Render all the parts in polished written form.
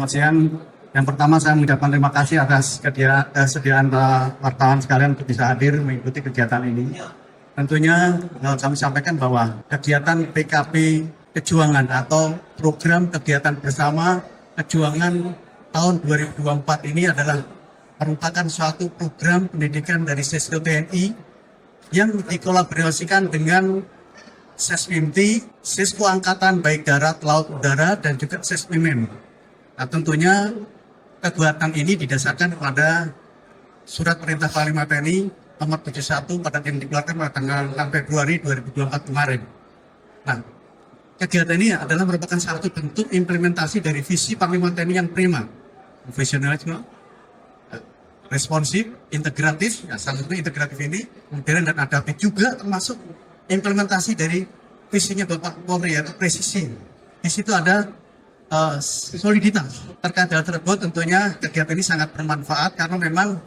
selamat siang. Yang pertama saya mengucapkan terima kasih atas kesediaan wartawan sekalian untuk bisa hadir mengikuti kegiatan ini. Tentunya kami sampaikan bahwa kegiatan PKP Kejuangan atau program kegiatan bersama Kejuangan tahun 2024 ini adalah merupakan suatu program pendidikan dari Sisco TNI yang dikolaborasikan dengan Sesbimti, Sisco Angkatan baik darat, laut, udara, dan juga Sesmimen. Nah, tentunya kegiatan ini didasarkan pada Surat Perintah Panglima TNI nomor 71 pada yang dikeluarkan pada tanggal 6 Februari 2024 kemarin. Nah, kegiatan ini adalah merupakan satu bentuk implementasi dari visi Panglima TNI yang prima, profesionalisme, responsif, integratif, ya, salah satu integratif ini, modern dan adaptif juga termasuk implementasi dari visinya Bapak Polri, yaitu presisi. Di situ ada soliditas. Terkait hal tersebut tentunya kegiatan ini sangat bermanfaat karena memang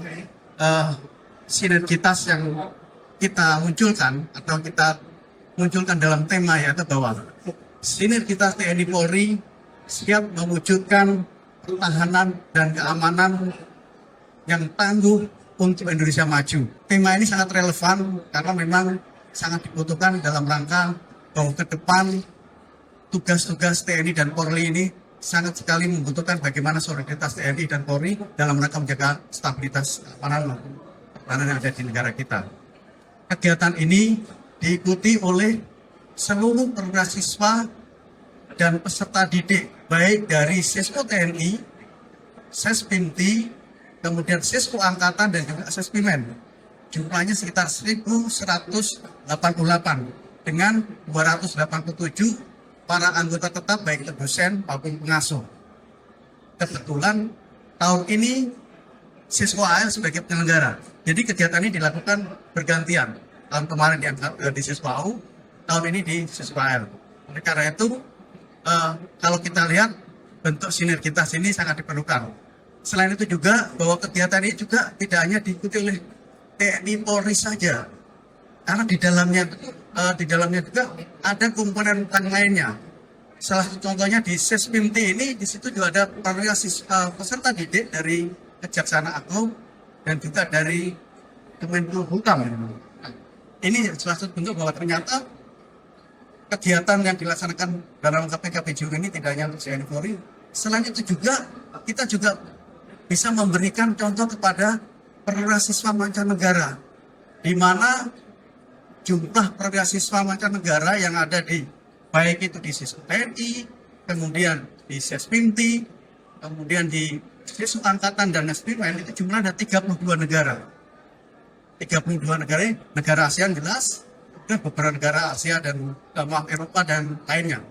sinergitas yang kita munculkan atau kita munculkan dalam tema yaitu bahwa sinergitas TNI Polri siap mewujudkan pertahanan dan keamanan yang tangguh untuk Indonesia maju. Tema ini sangat relevan karena memang sangat dibutuhkan dalam rangka bahwa ke depan tugas-tugas TNI dan Polri ini sangat sekali membutuhkan bagaimana soliditas TNI dan Polri dalam rangka menjaga stabilitas keamanan yang ada di negara kita. Kegiatan ini diikuti oleh seluruh perwira siswa dan peserta didik baik dari Sisco TNI, Sesbimti, kemudian Sisco Angkatan dan juga Sesmimen. Jumlahnya sekitar 1.188 dengan 287 para anggota tetap baik itu dosen maupun pengasuh. Kebetulan tahun ini Sisco AL sebagai penyelenggara. Jadi kegiatan ini dilakukan bergantian. Tahun kemarin di Sisco AU, tahun ini di Sisco AL. Oleh karena itu, kalau kita lihat bentuk sinergitas ini sangat diperlukan. Selain itu juga bahwa kegiatan ini juga tidak hanya diikuti oleh TNI Polri saja, karena di dalamnya juga ada komponen lainnya. Salah satu contohnya di Sesbimti ini, di situ juga ada peserta didik dari Kejaksaan Agung dan juga dari Kemenkumham. Ini salah satu bentuk bahwa ternyata kegiatan yang dilaksanakan dalam KPK Kejuangan ini tidak hanya untuk TNI Polri. Selain itu juga kita juga bisa memberikan contoh kepada perwira siswa mancanegara, di mana jumlah perwira siswa mancanegara yang ada di baik itu di Sisco TNI, kemudian di Sesbimti, kemudian di Sisco Angkatan dan Sesmimen itu jumlah ada 32 negara. 32 negara ASEAN jelas, dan beberapa negara Asia dan Eropa dan lainnya.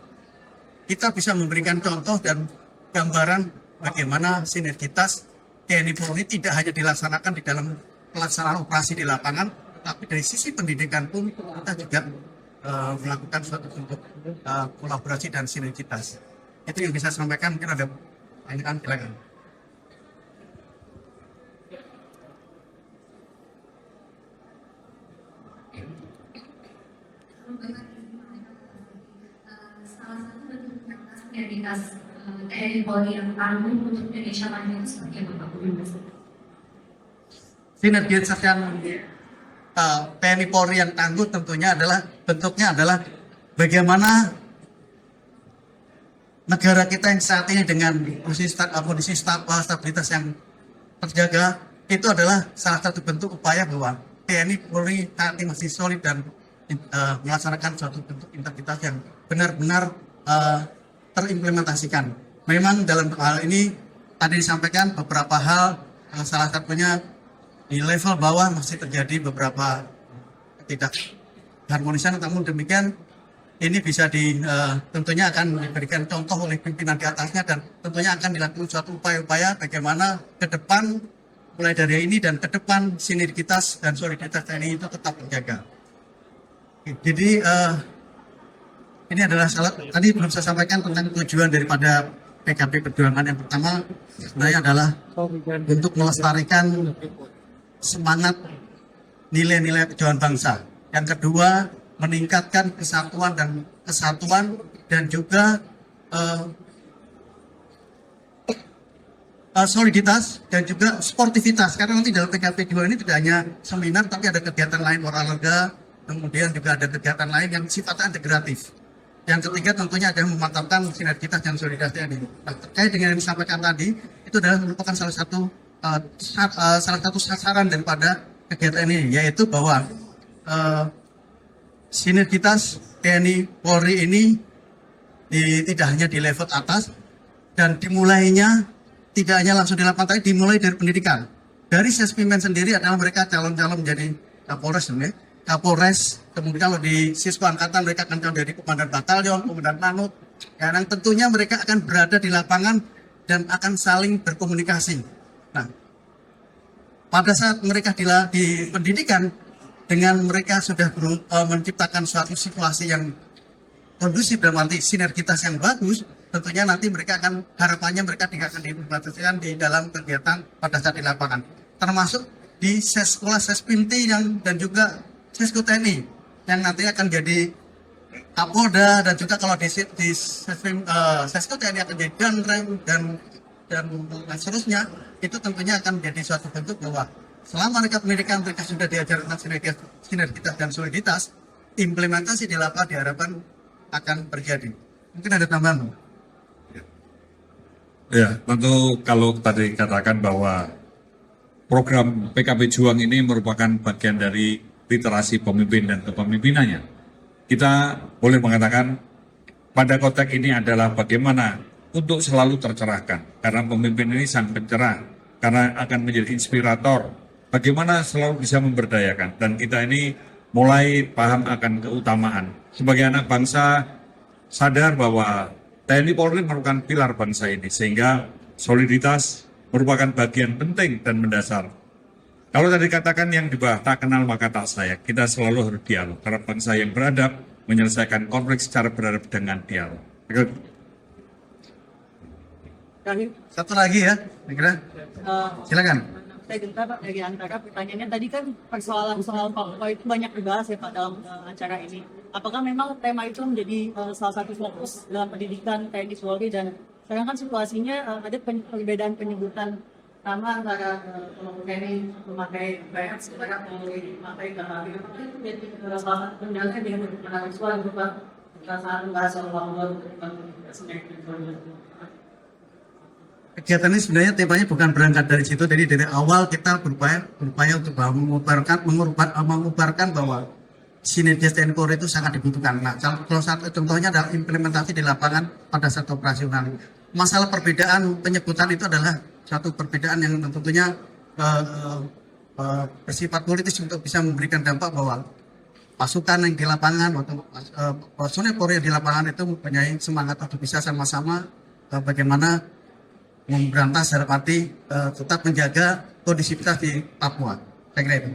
Kita bisa memberikan contoh dan gambaran bagaimana sinergitas TNI Polri tidak hanya dilaksanakan di dalam pelaksanaan operasi di lapangan, tapi dari sisi pendidikan pun kita juga melakukan suatu bentuk kolaborasi dan sinergitas. Itu yang bisa saya sampaikan. Mungkin ada pertanyaan, silakan. Salah satu bentuk sinergitas TNI Polri yang tangguh untuk Indonesia maju itu seperti apa Pak Gubernur? Sinergitas yang TNI Polri yang tangguh tentunya bentuknya adalah bagaimana negara kita yang saat ini dengan kondisi stabilitas yang terjaga, itu adalah salah satu bentuk upaya bahwa TNI Polri saat ini masih solid dan melaksanakan suatu bentuk integritas yang benar-benar terimplementasikan. Memang dalam hal ini tadi disampaikan beberapa hal, salah satunya di level bawah masih terjadi beberapa ketidakharmonisan, namun demikian ini bisa tentunya akan diberikan contoh oleh pimpinan di atasnya dan tentunya akan dilakukan suatu upaya-upaya bagaimana ke depan mulai dari ini dan ke depan sinergitas dan soliditas TNI itu tetap terjaga. Jadi ini adalah tadi belum saya sampaikan tentang tujuan daripada PKP Perjuangan. Yang pertama sebenarnya adalah untuk melestarikan semangat nilai-nilai perjuangan bangsa. Yang kedua, meningkatkan kesatuan dan juga soliditas dan juga sportivitas, karena nanti dalam PKP 2 ini tidak hanya seminar tapi ada kegiatan lain olahraga, kemudian juga ada kegiatan lain yang sifatnya integratif. Yang ketiga tentunya adalah memantapkan sinergitas dan soliditas TNI. Nah, terkait dengan yang disampaikan tadi, itu adalah merupakan salah satu sasaran daripada kegiatan ini, yaitu bahwa sinergitas TNI Polri ini tidak hanya di level atas, dan dimulainya tidak hanya langsung di lapangan, tapi dimulai dari pendidikan. Dari Sespimen sendiri adalah mereka calon-calon menjadi Kapolres, Kapolres, kemudian kalau di siswa angkatan mereka akan calon dari komandan batalion, komandan lanut, yang tentunya mereka akan berada di lapangan dan akan saling berkomunikasi. Nah, pada saat mereka di pendidikan, dengan mereka sudah menciptakan suatu situasi yang kondusif dan nanti sinergitas yang bagus, tentunya nanti mereka akan, harapannya mereka akan diimplementasikan di dalam kegiatan pada saat di lapangan, termasuk di sekolah Sespinti dan juga Sesko TNI yang nanti akan jadi Kapolda, dan juga kalau di Sesko TNI akan jadi Danrem dan seterusnya. Itu tentunya akan menjadi suatu bentuk bahwa selama mereka pendidikan mereka sudah diajar tentang sinergitas dan soliditas, implementasi di lapangan diharapkan akan terjadi. Mungkin ada tambahan? Ya, tentu kalau tadi katakan bahwa program PKP Juang ini merupakan bagian dari literasi pemimpin dan kepemimpinannya. Kita boleh mengatakan pada konteks ini adalah bagaimana untuk selalu tercerahkan. Karena pemimpin ini sang pencerah, karena akan menjadi inspirator. Bagaimana selalu bisa memberdayakan. Dan kita ini mulai paham akan keutamaan. Sebagai anak bangsa sadar bahwa TNI Polri merupakan pilar bangsa ini. Sehingga soliditas merupakan bagian penting dan mendasar. Kalau tadi katakan yang di bawah tak kenal maka tak sayang, kita selalu harus dialog. Karena bangsa yang beradab menyelesaikan konflik secara beradab dengan dialog. Satu lagi ya, kira silakan. Saya gentar Pak dari antara pertanyaannya tadi kan persoalan soal Papua itu banyak dibahas ya Pak dalam acara ini. Apakah memang tema itu menjadi salah satu fokus dalam pendidikan TNI Polri, dan sekarang kan situasinya ada perbedaan penyebutan nama antara TNI memakai BF, sekarang Polri memakai KHB. Itu menjadi salah satu kendala dengan menarik suara berupa perasaan bahasa Papua tentang Kegiatan ini sebenarnya temanya bukan berangkat dari situ, jadi dari awal kita berupaya untuk mengubarkan bahwa sinergitas TNI Polri itu sangat dibutuhkan. Nah, kalau satu contohnya adalah implementasi di lapangan pada saat operasional. Masalah perbedaan penyebutan itu adalah satu perbedaan yang tentunya bersifat politis untuk bisa memberikan dampak bahwa pasukan yang di lapangan atau personel Polri yang di lapangan itu mempunyai semangat untuk bisa sama-sama bagaimana memberantas harapati tetap menjaga kondisivitas di Papua. Saya kira itu.